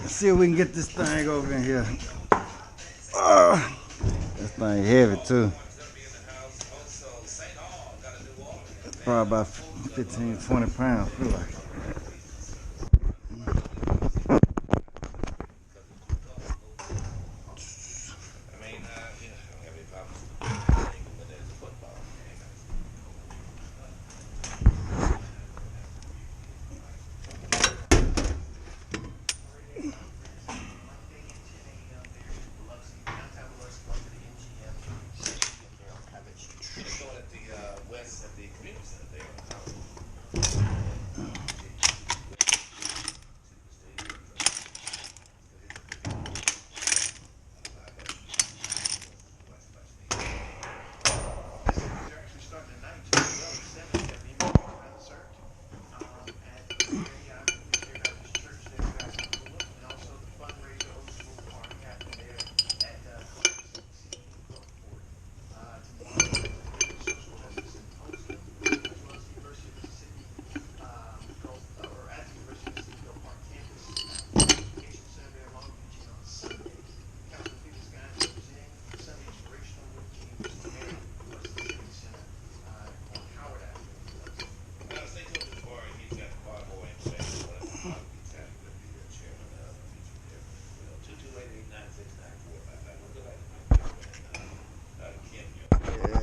Let's see if we can get this thing over in here. This thing heavy too. Probably about 15, 20 pounds, feel like.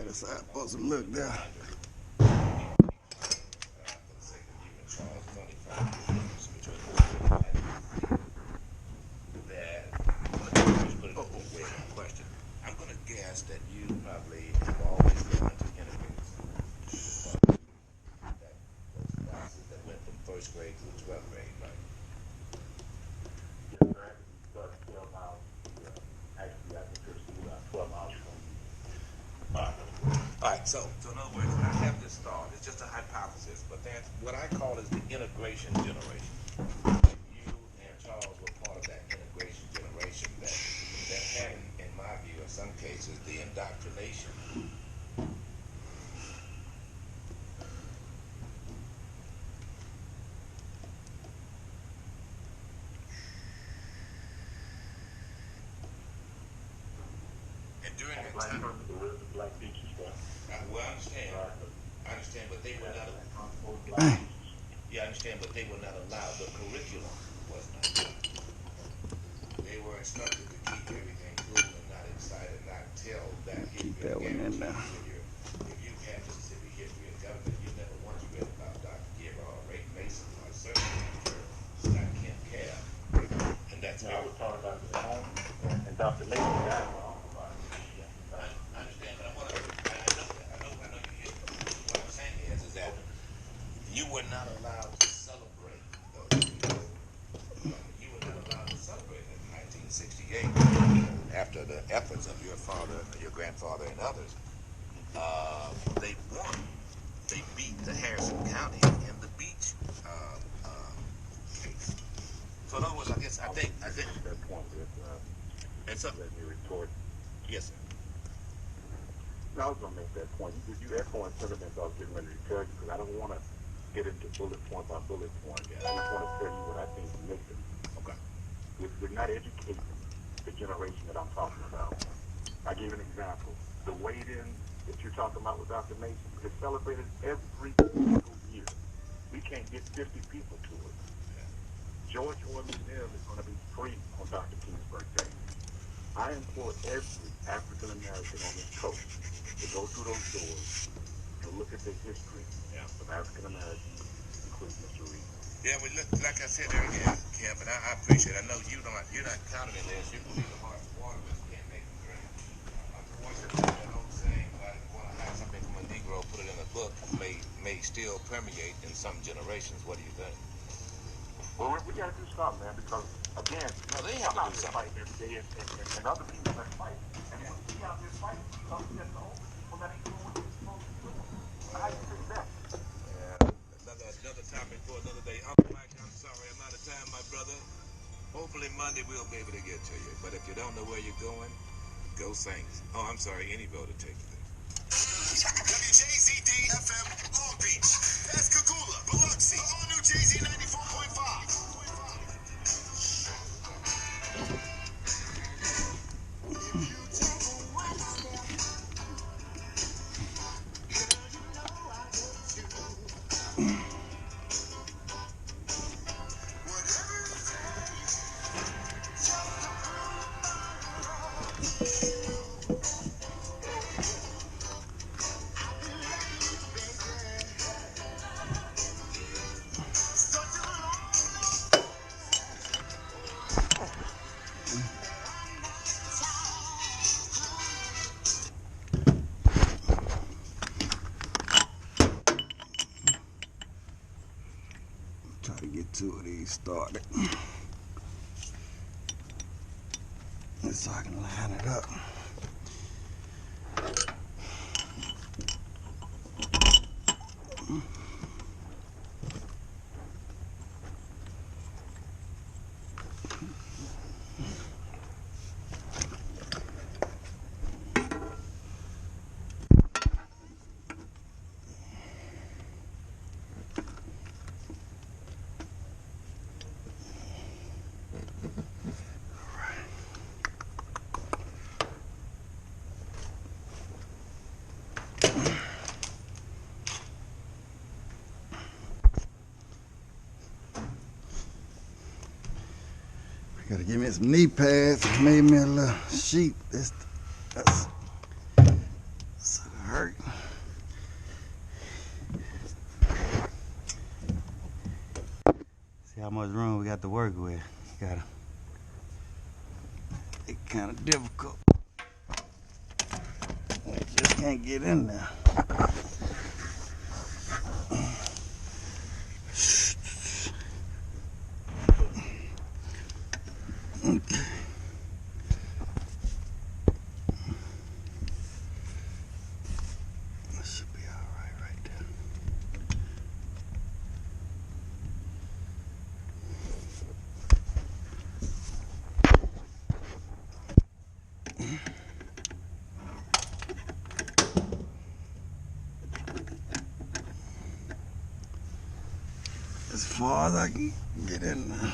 That's how it's supposed to look there. I'm going to guess that you probably have always gone to integrated those classes that went from first grade to 12th grade, right? Yes, sir. I started 12 miles. Actually, I think there's about 12 miles from me. All right, so in other words, I have this thought. It's just a hypothesis, but that's what I call is the integration generation. You and Charles were part of that integration generation that had, in my view, in some cases, the indoctrination. And during that time, well, I understand, but they were not. Yeah, I understand, but they were not allowed. The curriculum was not allowed. They were instructed to keep everything cool and not excited, not tell that history. Keep that one in there. If you had Mississippi history and government, you never once read about Dr. Gabriel or Ray Mason or certainly Scott Kent Cab. And that's I was talking about the home and Dr. Mason died. You were not allowed to celebrate those. You were not allowed to celebrate in 1968 after the efforts of your father, your grandfather, and others. They won. They beat the Harrison County in the beach case. So in other words, I think that point with it's up. let me retort. Yes, sir. No, I was gonna make that point. You echoing sentiments I was getting ready to tell you because I don't want to get into bullet point by bullet point. I just want to tell you what I think is missing. Okay. We're not educating the generation that I'm talking about. I give an example. The wait-in that you're talking about with Dr. Mason is celebrated every single year. We can't get 50 people to it. George Orr Museum is going to be free on Dr. King's birthday. I implore every African American on this coast to go through those doors and look at the history of African Americans, including Mr. Reed. Yeah, well, look, like I said earlier, Kim, and I appreciate it. I know you're not counted in this. You can be the heart of water, but you can't make them drink. Unfortunately, that old saying, I want to hide something from a Negro, put it in a book, may still permeate in some generations. What do you think? Well, we got to do something, man, because, again, no, they have I'm to do out there something. fighting every day, and other people are fighting. And when we out there fighting, we come against the older people that ain't doing what they're supposed to do. How you fix that? Another topic for another day. Mike, I'm sorry, I'm out of time, my brother. Hopefully Monday we'll be able to get to you. But if you don't know where you're going, go Saints. Oh, I'm sorry, any vote will take you there. WJZD FM Long Beach, Pascagoula, Biloxi, all new JZ 94.5. started. Just so I can line it up. Gotta give me some knee pads. Made me a little sheet. That's hurt. See how much room we got to work with. It's kind of difficult. I just can't get in there. Okay. That should be all right there. As far as I can get in there.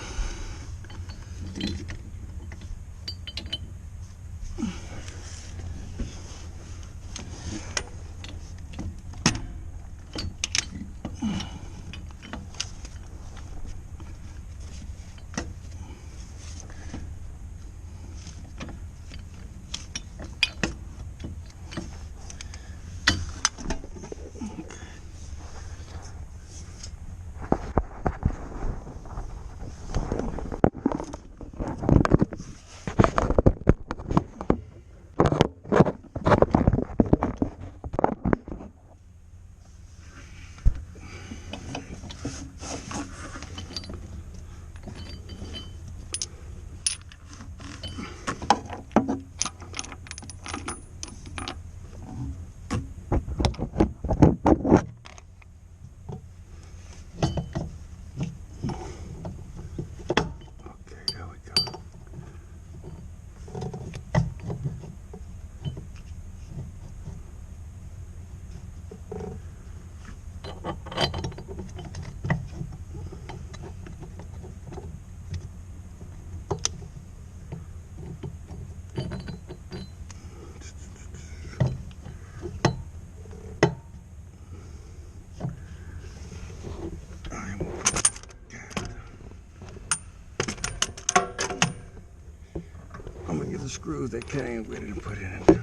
I'm gonna get the screws that came with it and put it in there.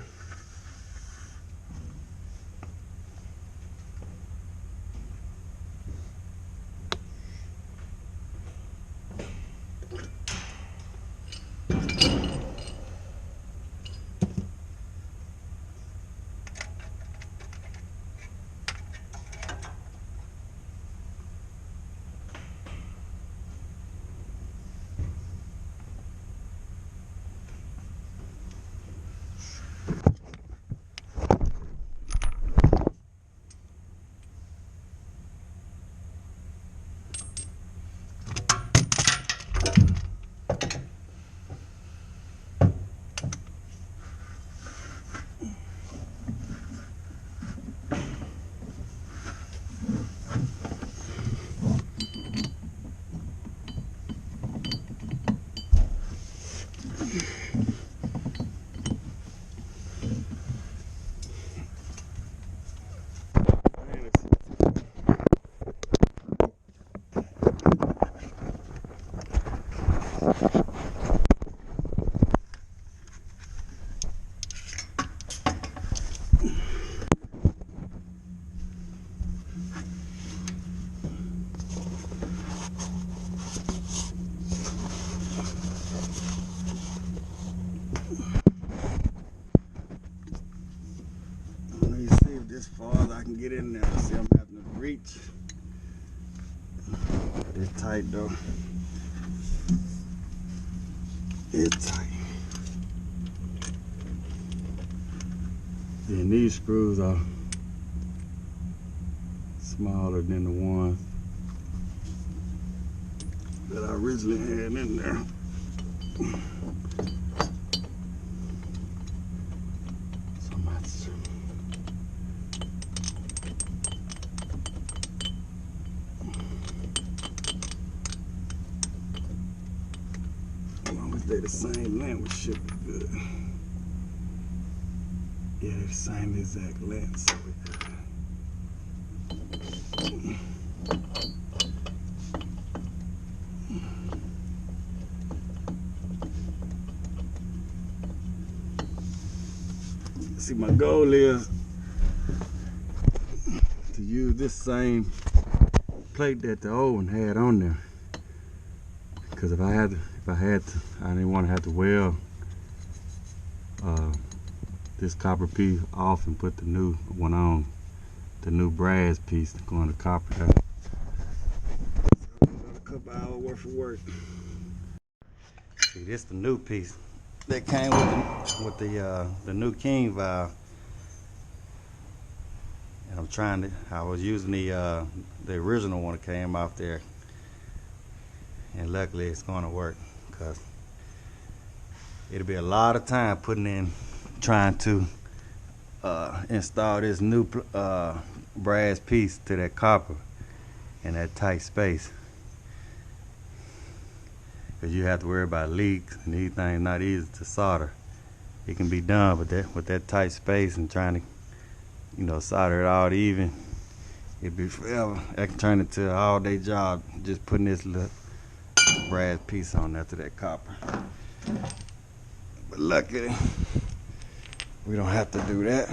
As far as I can get in there. See, I'm having to reach. It's tight though. It's tight. Then these screws are smaller than the ones that I originally had in there. So much. As long as they're the same length, we should be good. Yeah, they're the same exact length, so we're good. See, my goal is to use this same plate that the old one had on there. Because if I had to, I didn't want to have to weld this copper piece off and put the new one on, the new brass piece going to copper. So another couple hours worth of work. See, this the new piece that came with the new King valve, and I'm trying to. I was using the original one that came off there, and luckily it's going to work, because it'll be a lot of time trying to install this new brass piece to that copper in that tight space. Because you have to worry about leaks, and these things not easy to solder. It can be done, but with that tight space and trying to, solder it all even, it'd be forever. I can turn it to an all-day job just putting this little brass piece on after that copper. But luckily, we don't have to do that.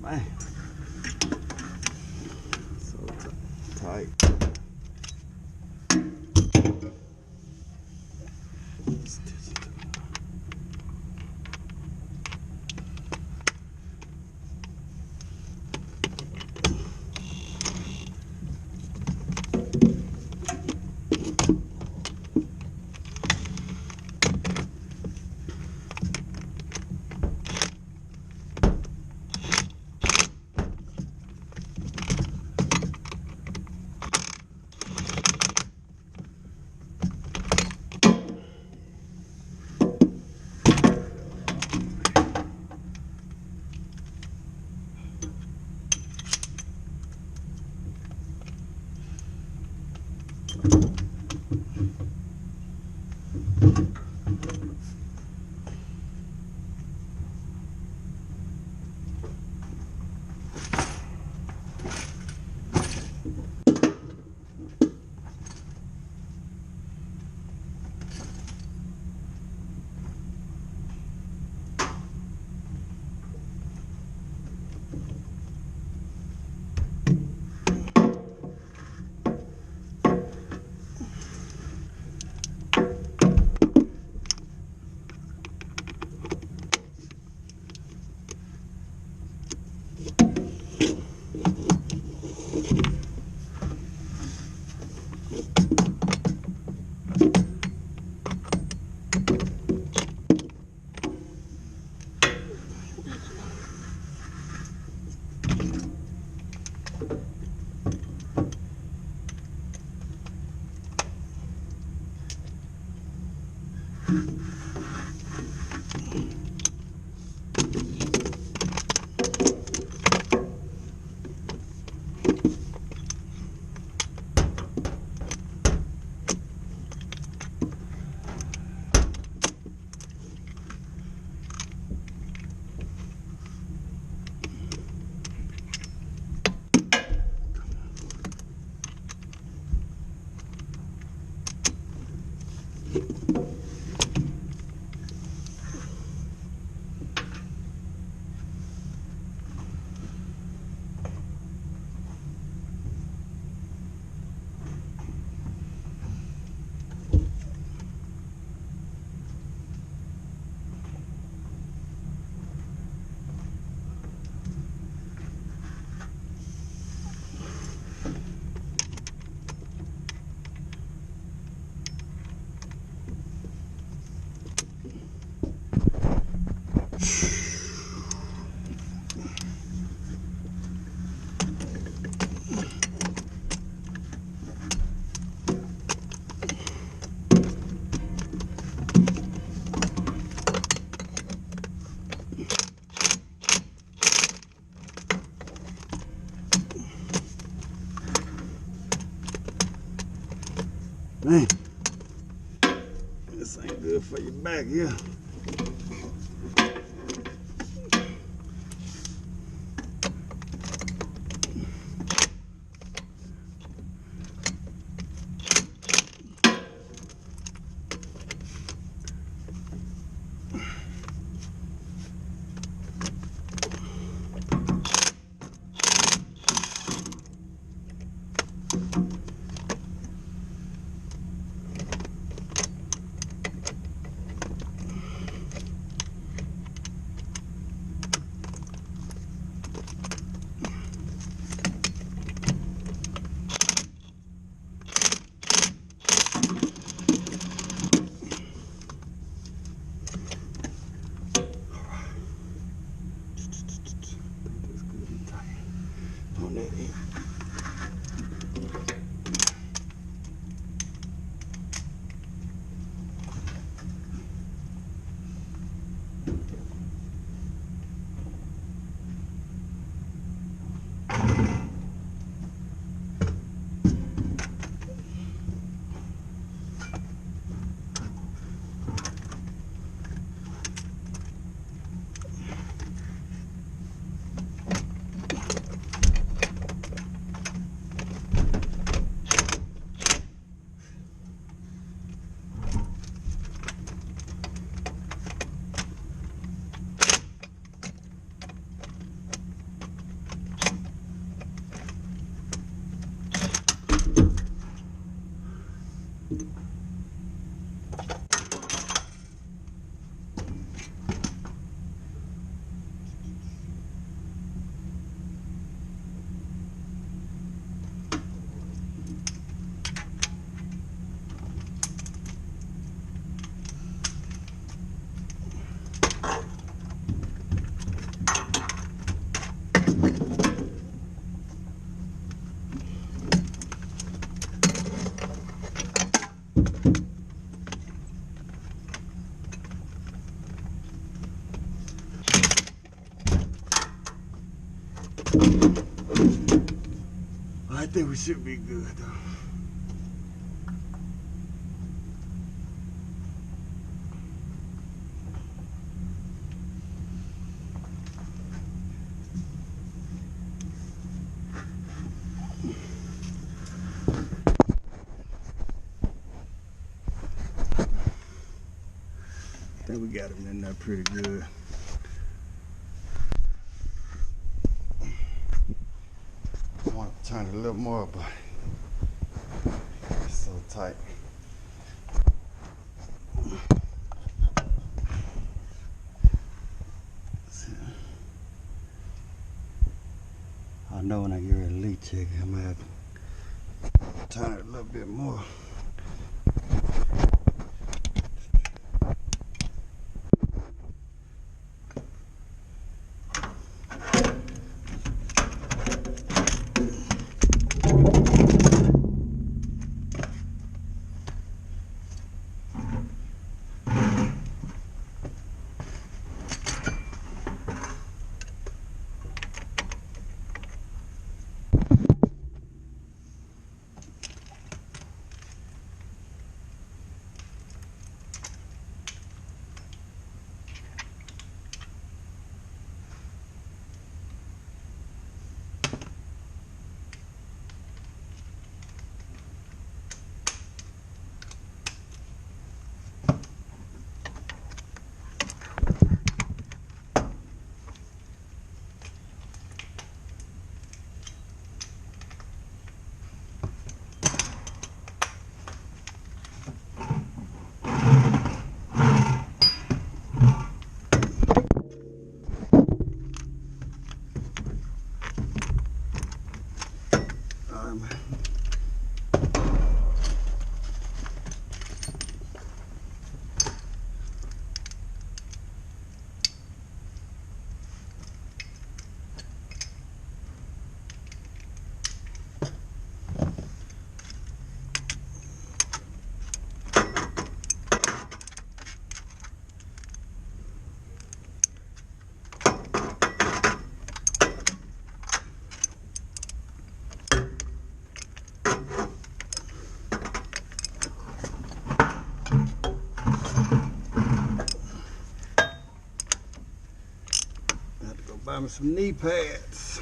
Man, so tight. Man, this ain't good for your back, yeah. On that end. I think we should be good though. I think we got him in there pretty good. I want to turn it a little more, but it's so tight. I know when I get ready to leak check, I'm gonna have to turn it a little bit more. sorry, man. Buy me some knee pads.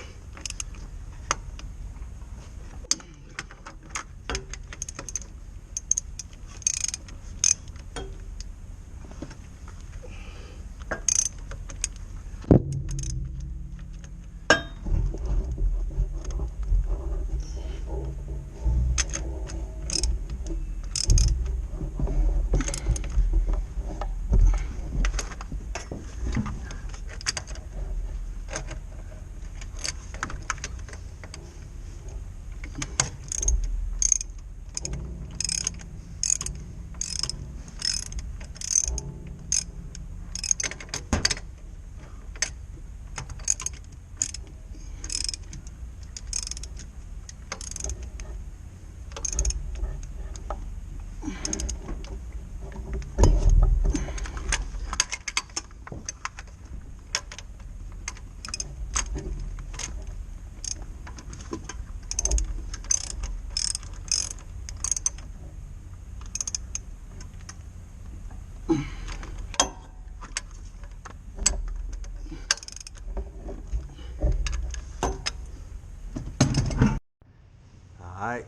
Alright,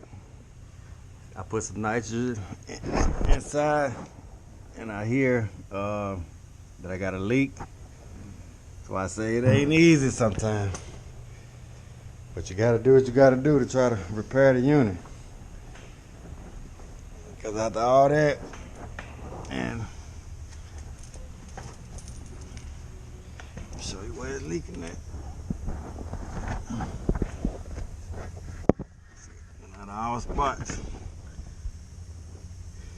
I put some nitrogen inside, and I hear that I got a leak. So I say it ain't easy sometimes, but you gotta do what you gotta do to try to repair the unit. Because after all that, and I'll show you where it's leaking at. Not all spots.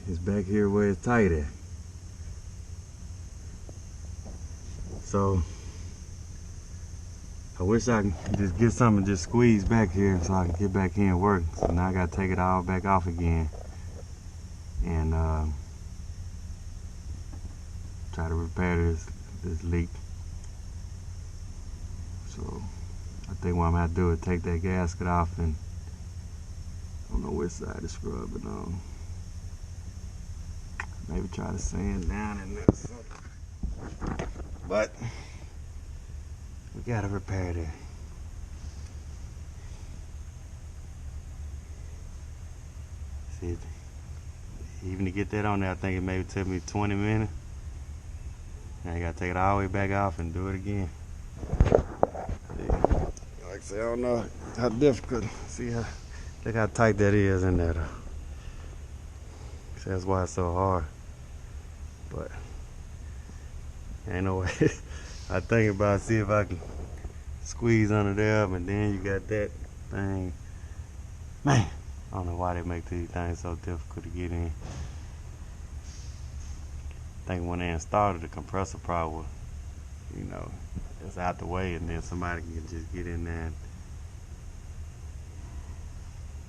It's back here where it's tight at. So I wish I could just get something and just squeeze back here so I can get back in and work. So now I gotta take it all back off again and try to repair this leak. So I think what I'm gonna have to do is take that gasket off, and I don't know which side to scrub it on. Maybe try to sand down in there or something. But we gotta repair that. See, even to get that on there, I think it maybe took me 20 minutes. Now I gotta take it all the way back off and do it again. See, like I say, I don't know how difficult. See how, look how tight that is in there though. See, that's why it's so hard. But ain't no way. I think about see if I can squeeze under there, but then you got that thing. Man, I don't know why they make these things so difficult to get in. I think when they installed it, the compressor probably, you know, it's out the way, and then somebody can just get in there.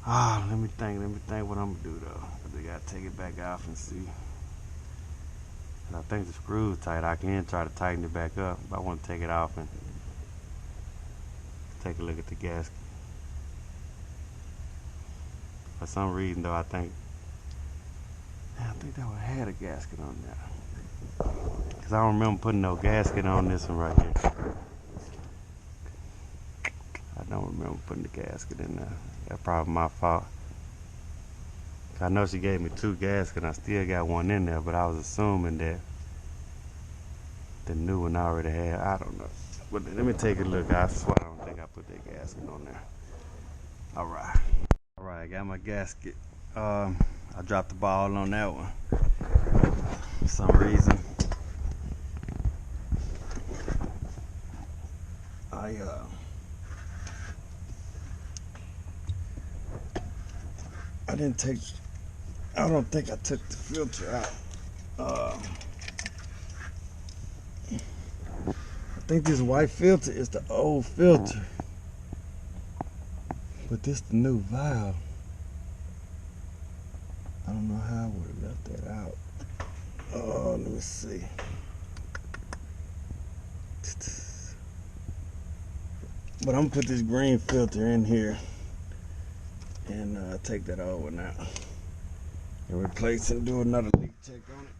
And, let me think what I'm gonna do though. I gotta take it back off and see. And I think the screw's tight. I can try to tighten it back up, but I want to take it off and take a look at the gasket. For some reason though, I think that one had a gasket on there. Cause I don't remember putting no gasket on this one right here. I don't remember putting the gasket in there. That's probably my fault. I know she gave me 2 gaskets, and I still got one in there, but I was assuming that the new one I already had. I don't know. But let me take a look. I swear I don't think I put that gasket on there. Alright, I got my gasket. I dropped the ball on that one for some reason. I don't think I took the filter out. I think this white filter is the old filter, but this the new valve. I don't know how I would have left that out. Oh, let me see. But I'm gonna put this green filter in here and take that old one out and replace it and do another leak check on it.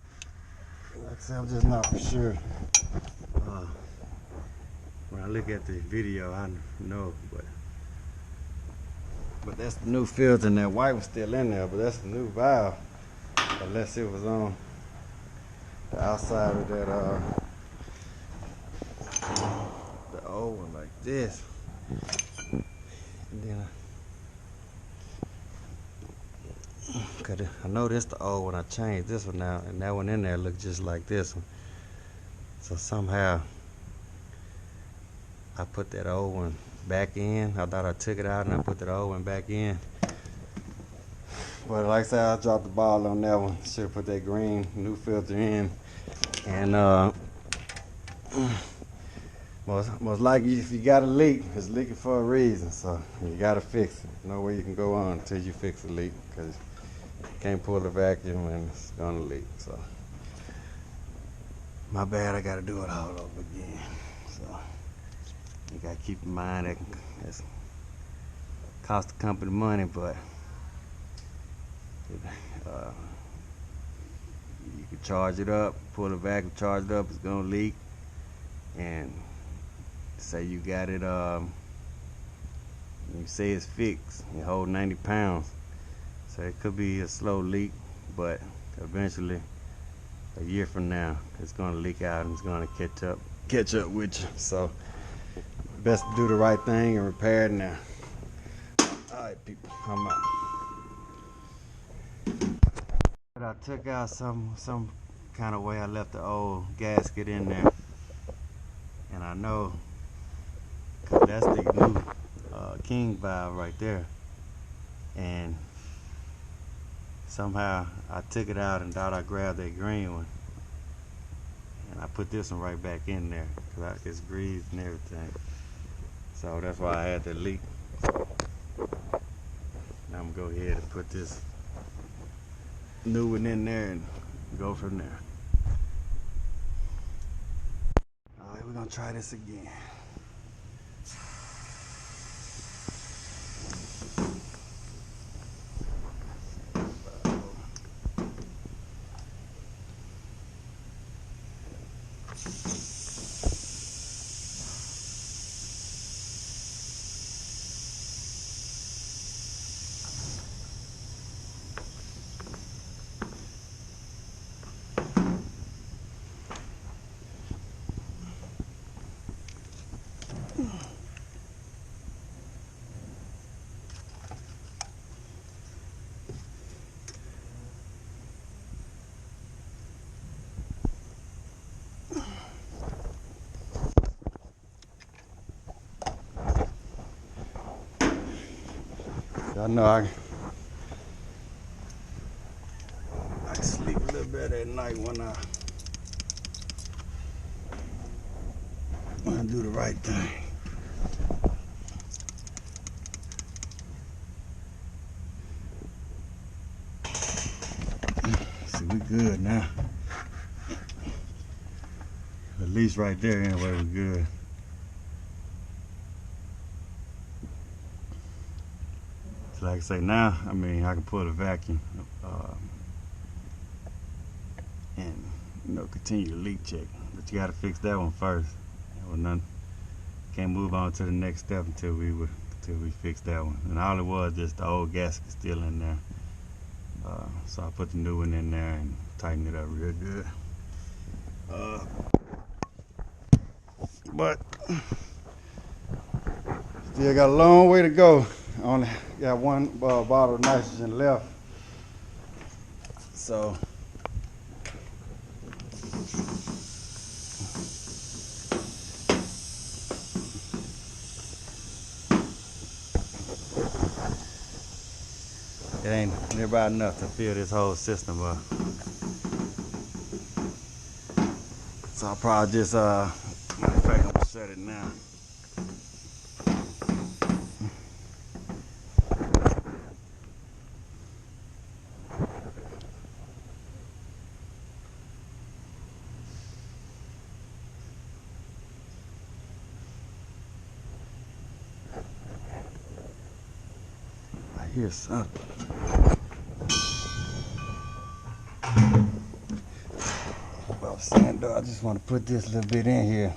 Like I said, I'm just not for sure. When I look at the video, I know, but that's the new filter, and that white was still in there, but that's the new valve, unless it was on the outside of that the old one like this. And then cause I know this the old one. I changed this one now, and that one in there looked just like this one. So somehow I put that old one back in. I thought I took it out and I put that old one back in. But like I said, I dropped the ball on that one. Should have put that green new filter in. And most likely, if you got a leak, it's leaking for a reason. So you gotta fix it. No way you can go on until you fix a leak, because you can't pull the vacuum and it's gonna leak. So my bad, I gotta do it all over again. So you gotta keep in mind that it's cost the company money, but you can charge it up, pull the vacuum, charge it up, it's gonna leak. And say you got it, you say it's fixed, you hold 90 pounds. So it could be a slow leak, but eventually, a year from now, it's gonna leak out and it's gonna catch up with you. So best to do the right thing and repair it now. Alright people, I'm out. But I took out some kind of way. I left the old gasket in there, and I know, cause that's the new King valve right there, and somehow I took it out and thought I grabbed that green one, and I put this one right back in there because it's greased and everything. So that's why I had the leak. Now I'm gonna go ahead and put this new one in there and go from there. Alright, we're gonna try this again. I know I can sleep a little better at night when I do the right thing. See, we good now. At least right there anyway, we're good. So like I say, now, I mean, I can pull the vacuum and, you know, continue the leak check. But you gotta fix that one first. Can't move on to the next step until we fix that one. And all it was, just the old gasket still in there. So I put the new one in there and tighten it up real good. But still got a long way to go. Only got one bottle of nitrogen left. So It ain't nearby enough to fill this whole system up. So I'll probably just, matter of fact, I'm gonna shut it now. I hear something. What I was saying though, I just want to put this little bit in here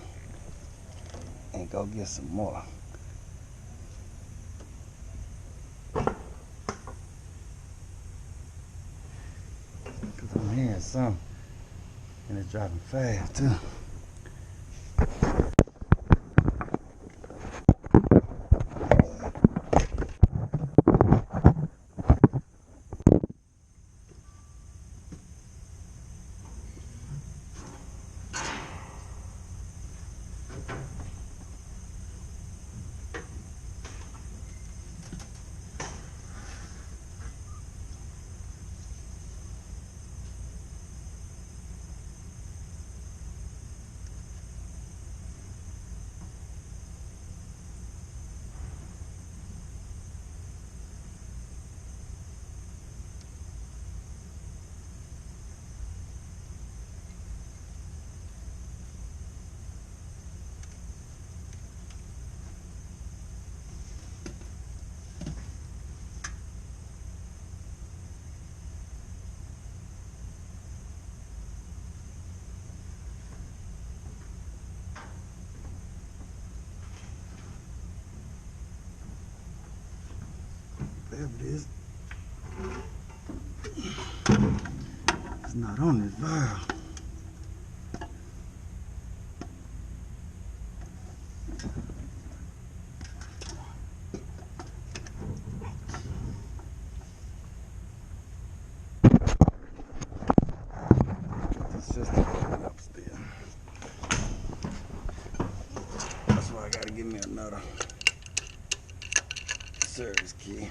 and go get some more. Cause I'm hearing something and it's dropping fast too. There it is. It's not on this valve. The system open up still. That's why I gotta give me another service key.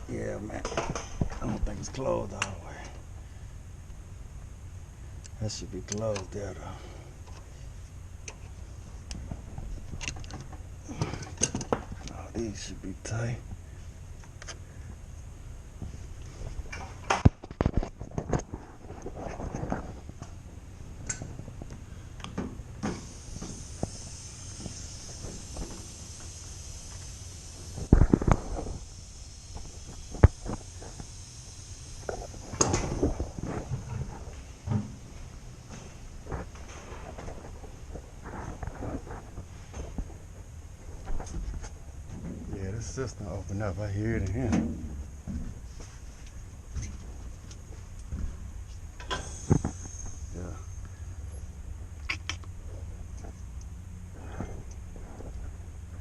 Yeah, man. I don't think it's closed all the way. That should be closed there, though. Oh, these should be tight. System open up. I hear it in here. Yeah.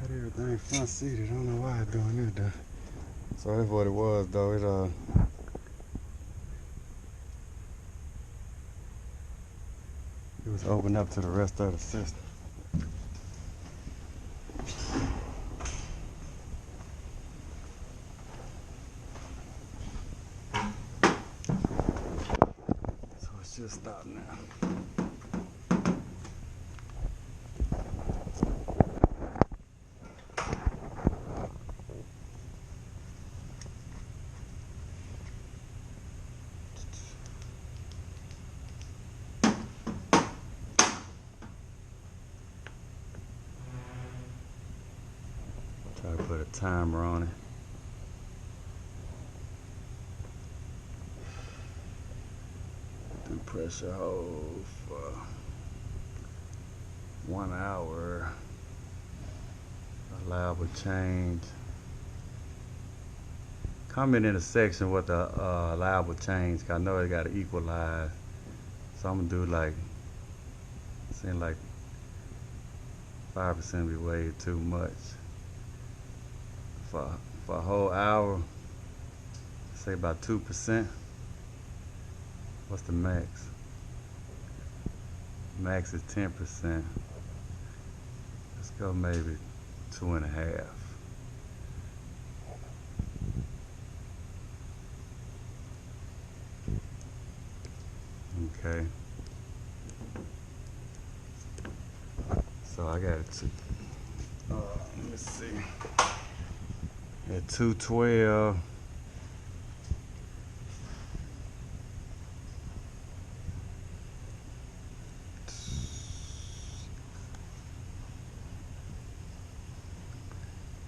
Got everything front seated. I don't know why it's doing that though. So that's what it was though. It was open up to the rest of the system. Just stop now. Try to put a timer on it. Pressure hold for 1 hour. Allowable change. Comment in the section what the allowable change. I know it got to equalize. So I'm gonna do like, seem like 5% be way too much. For a whole hour, say about 2%. What's the max? Max is 10%. Let's go maybe 2.5. Okay. So I got it. Let me see. At 212.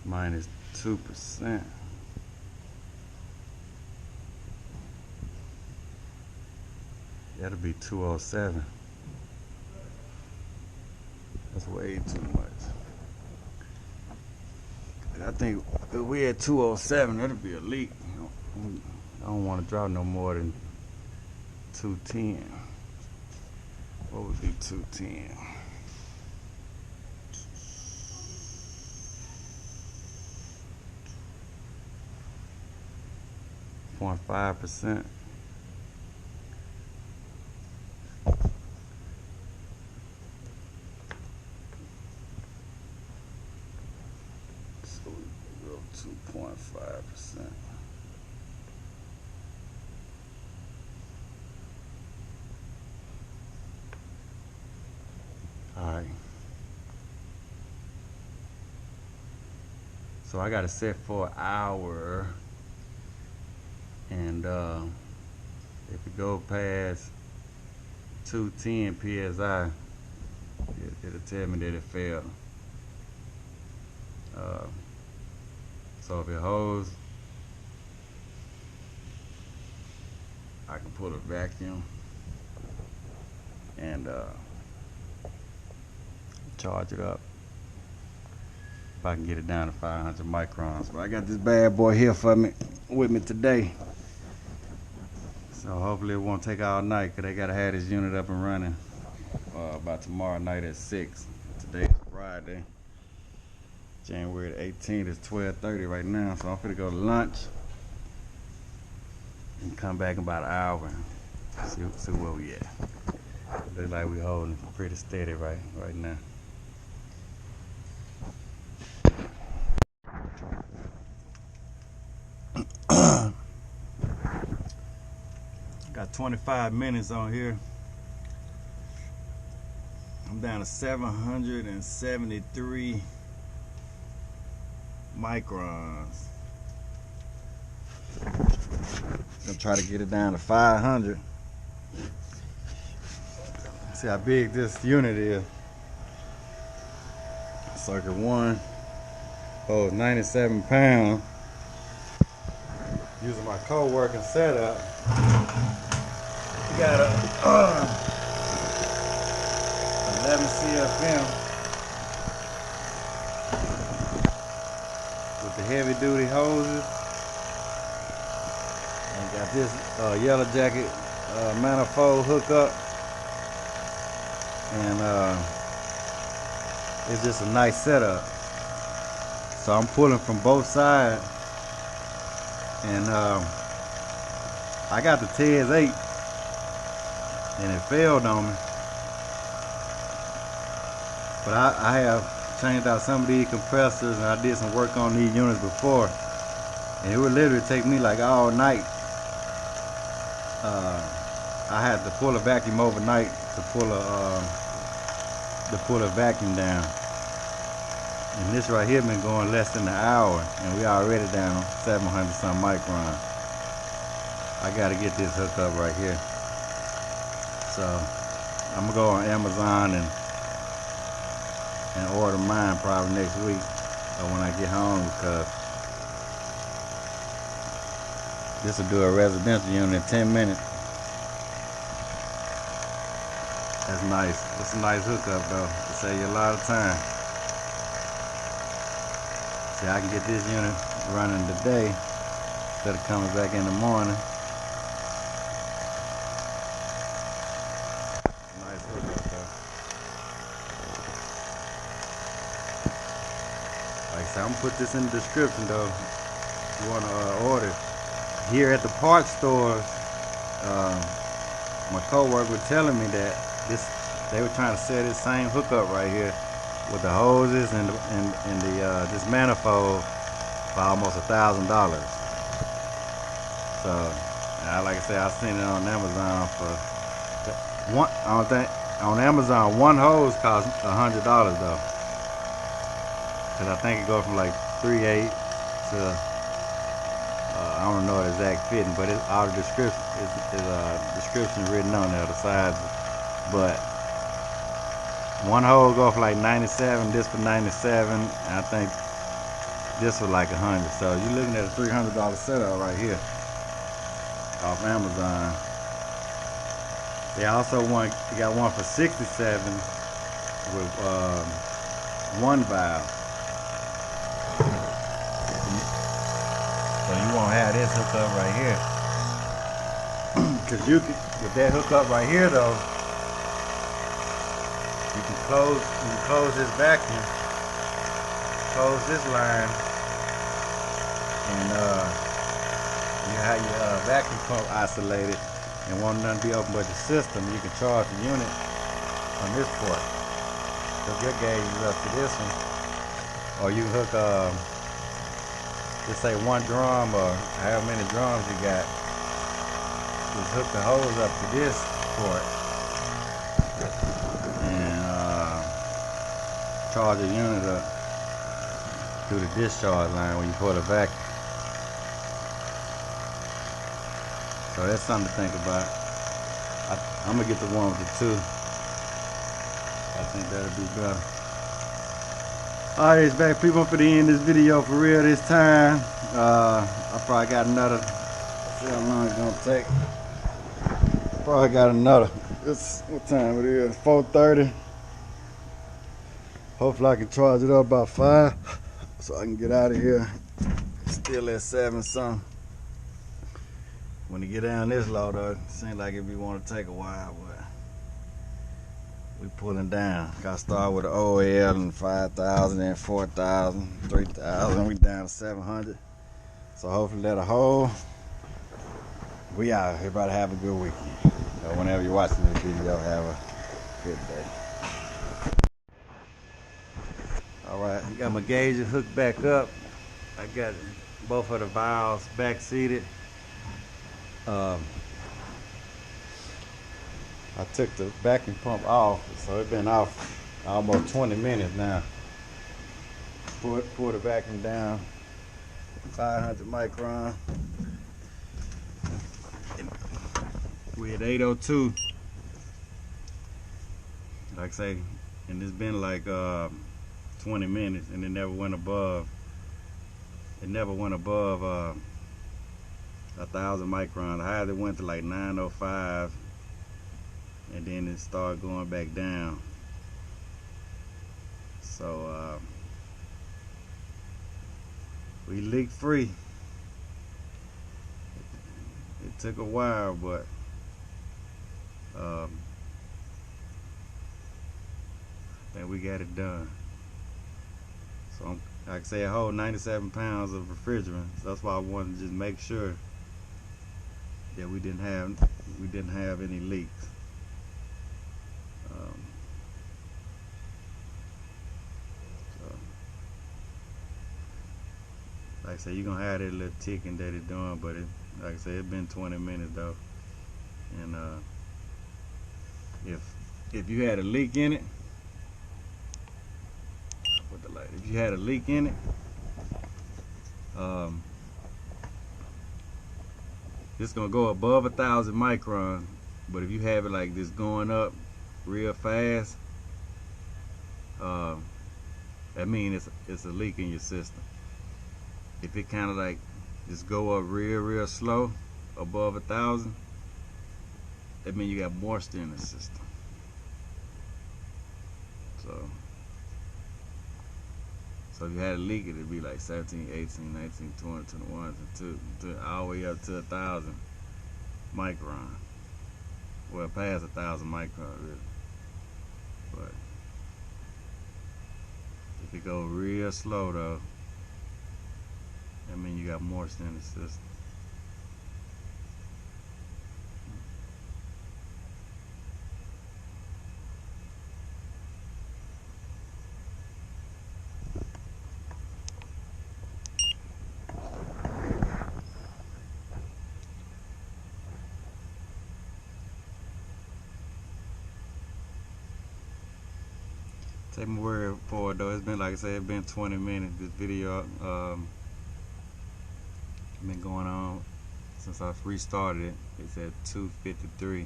Minus 2%. That'll be 207. That's way too much. I think if we at 207, that'll be a leak. I don't want to drop no more than 210. What would be 210? 0.5%. So we go 2.5%. All right. So I got it set for an hour, and if it go past 210 psi, it'll tell me that it failed. So if it holds, I can pull a vacuum and charge it up. If I can get it down to 500 microns. But I got this bad boy here with me today. So hopefully it won't take all night, because they gotta have this unit up and running by tomorrow night at 6. Today's Friday, January the 18th. It's 12:30 right now, so I'm finna go to lunch and come back in about an hour. See where we at. Looks like we holding pretty steady right now. Got 25 minutes on here. I'm down to 773 microns. Gonna try to get it down to 500. See how big this unit is. Circuit 1 holds 97 pounds. Using my co-working setup. We got a 11 CFM with the heavy duty hoses, and got this yellow jacket manifold hookup, and it's just a nice setup. So I'm pulling from both sides, and I got the TES 8 and it failed on me. But I have changed out some of these compressors, and I did some work on these units before, and it would literally take me like all night. I had to pull a vacuum overnight to pull a vacuum down. And this right here been going less than an hour, and we already down 700 some microns. I gotta get this hooked up right here. So I'm gonna go on Amazon and order mine probably next week or when I get home, because this will do a residential unit in 10 minutes. That's nice. It's a nice hookup though. It'll save you a lot of time. See, I can get this unit running today instead of coming back in the morning. Nice hookup though. Like I said, I'm gonna put this in the description though. If you wanna order. Here at the parts stores, my co-worker was telling me that they were trying to sell this same hookup right here with the hoses and this manifold for almost $1,000. So, like I said, I seen it on Amazon for One, I don't think on Amazon one hose costs $100 though, cause I think it goes from like 3/8 to I don't know the exact fitting, but it's all the description description written on there, the sizes. But one hose go for like 97, this for 97, and I think this was like 100. So you're looking at a $300 setup right here off Amazon. They also got one for 67 with one valve. So you won't have this hook up right here. Cause you can, with that hook up right here though, you can close this vacuum, close this line, and you have your vacuum pump isolated. And won't nothing be open but the system. You can charge the unit on this port. Hook your gauges up to this one. Or you hook just say one drum or however many drums you got. Just hook the hose up to this port. And charge the unit up through the discharge line when you pour the vacuum. So that's something to think about. I'm gonna get the one with the 2. I think that'll be better. Alright, back people, I'm finna end this video for real this time. I probably got another, see how long it's gonna take. Probably got another, what time it is, 4:30. Hopefully I can charge it up about 5 so I can get out of here. Still at 7 something. When you get down this low though, it seems like it be want to take a while, but we pulling down. Got to start with the OL and 5,000 and 4,000, 3,000. We down to 700. So hopefully that'll hold. We out. Everybody have a good weekend. Whenever you're watching this video, have a good day. All right, I got my gauges hooked back up. I got both of the valves back seated. I took the vacuum pump off, so it's been off almost 20 minutes now. Pour the vacuum down, 500 micron. We're at 802. Like I say, and it's been like 20 minutes, and it never went above. It never went above 1,000 micron. The highest it went to like 905, and then it started going back down. So we leak free. It took a while, but I think we got it done. So like I say, I hold 97 pounds of refrigerant. So that's why I wanted to just make sure that we didn't have any leaks. So, like I say, you're gonna have that little ticking that it's doing, but like I say, it's been 20 minutes though. And if you had a leak in it, I'll put the light. If you had a leak in it, it's gonna go above 1,000 micron. But if you have it like this going up real fast, that means it's a leak in your system. If it kind of like just go up real slow above 1,000, that means you got moisture in the system. So if you had a leak, it'd be like 17, 18, 19, 20, 21, 22, all the way up to 1,000 micron. Well, past 1,000 micron, really. But if it go real slow though, that means you got moisture in the system. Take my word for it though. It's been, like I said, it's been 20 minutes. This video been going on since I restarted it. It's at 2:53,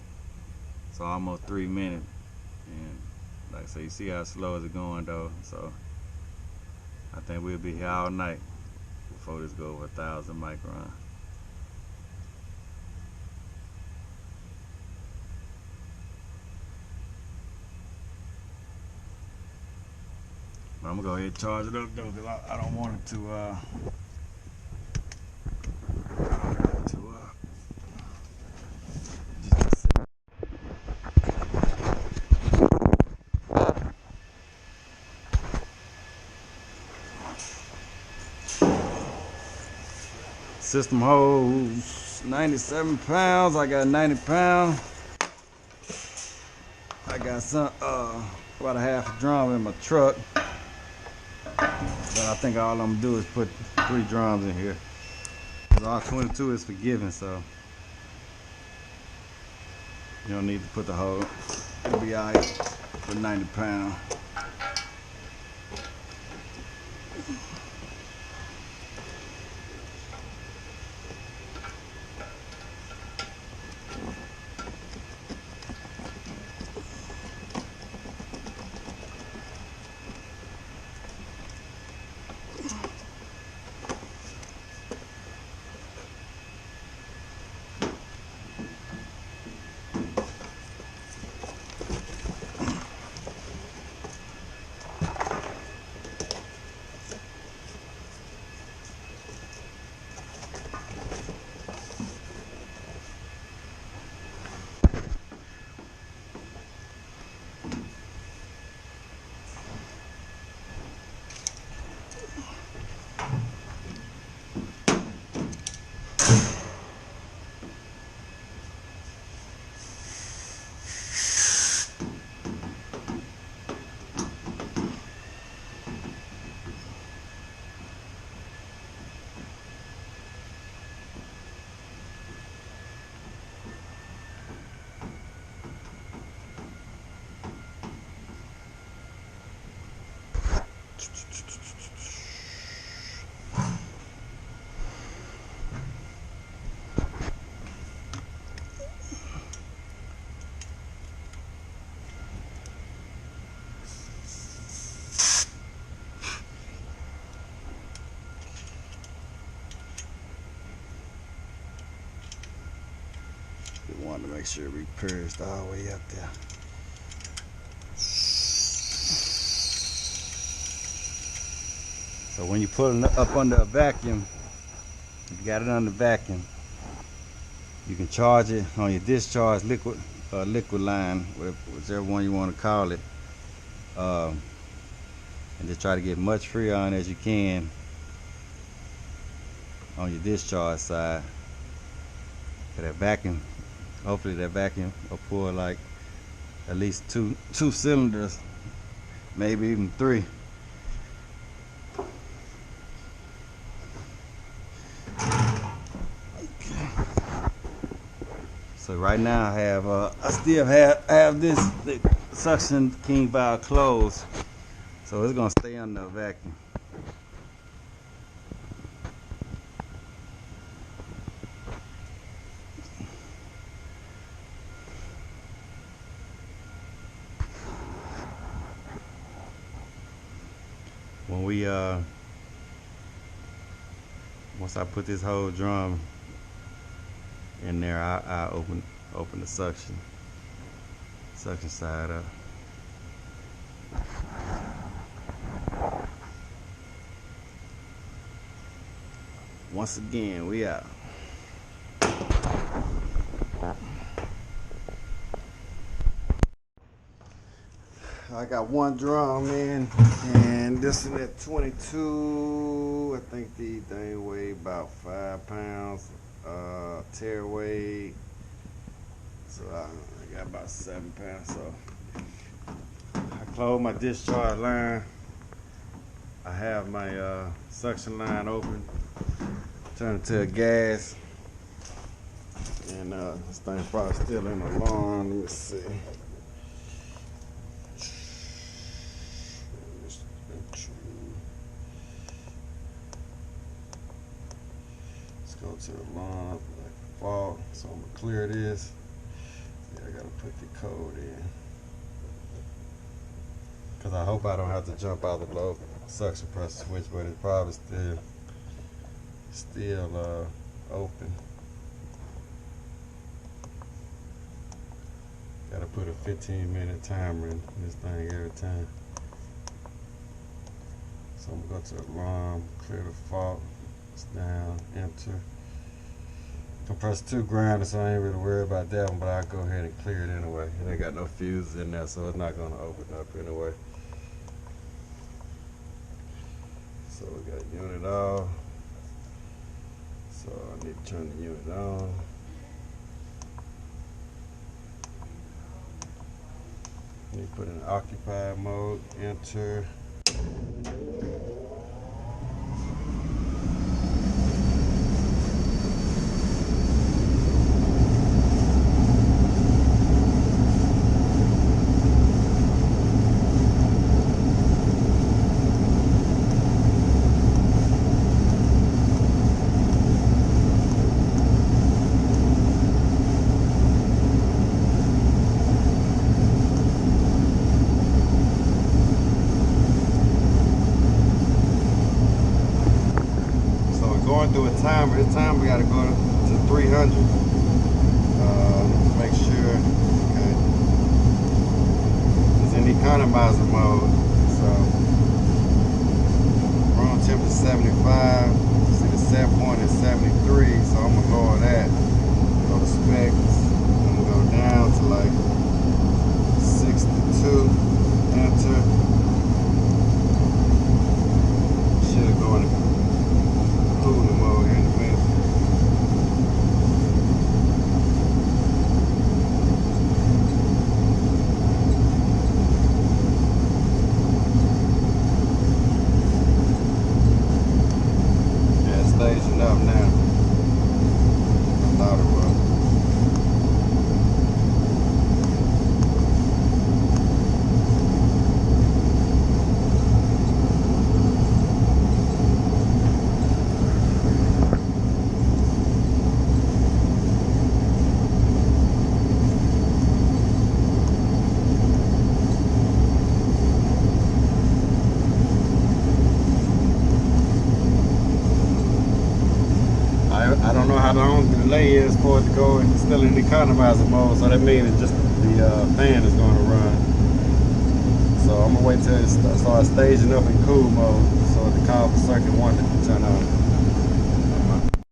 so almost 3 minutes. And like I say, you see how slow is it going though. So I think we'll be here all night before this go over 1,000 micron. But I'm gonna go ahead and charge it up though, because I don't want it to just sit. System holds 97 pounds. I got 90 pounds. I got some about a half a drum in my truck. But I think all I'm gonna do is put 3 drums in here. All 22 is forgiven, so you don't need to put the whole. It'll be alright for 90 pounds. We wanted to make sure we purged all the way up there. So when you put it up under a vacuum, if you got it under vacuum, you can charge it on your discharge liquid line, whichever one you want to call it, and just try to get much freon as you can on your discharge side. For that vacuum, hopefully that vacuum will pour like at least two cylinders, maybe even 3. So right now I still have this suction king valve closed, so it's gonna stay under a vacuum. When we once I put this whole drum in there, I open the suction side up. Once again, we out. I got 1 drum in, and this is at 22. I think the thing weigh about 5 pounds. Tear weight, so I got about 7 pounds. So I close my discharge line. I have my suction line open. Turn it to a gas, and this thing's probably still in the alarm. Let me see. Go to the line, fault. So I'm gonna clear this. Yeah, I gotta put the code in. Cause I hope I don't have to jump out the low suction pressure switch, but it's probably still open. Gotta put a 15-minute timer in this thing every time. So I'm gonna go to the alarm, clear the fault. It's down, enter. Compressor 2 grounded, so I ain't really worried about that one, but I'll go ahead and clear it anyway. It ain't got no fuses in there, so it's not gonna open up anyway. So we got unit off. So I need to turn the unit on. Need to put in occupied mode, enter. Going through a timer. This time we got to go to 300. Make sure. Okay. It's in economizer mode. So room temperature 75. See the set point is 73. So I'm gonna lower that. Go to specs. I'm gonna go down to like 62. Enter. Should go in cooling mode here in a minute. Yeah, it's staging up now. I thought it was. I don't know how long the delay is for it to go. It's still in economizer mode, so that means it's just the fan is going to run. So I'm gonna wait till it starts staging up in cool mode, so the call for circuit 1 to turn on.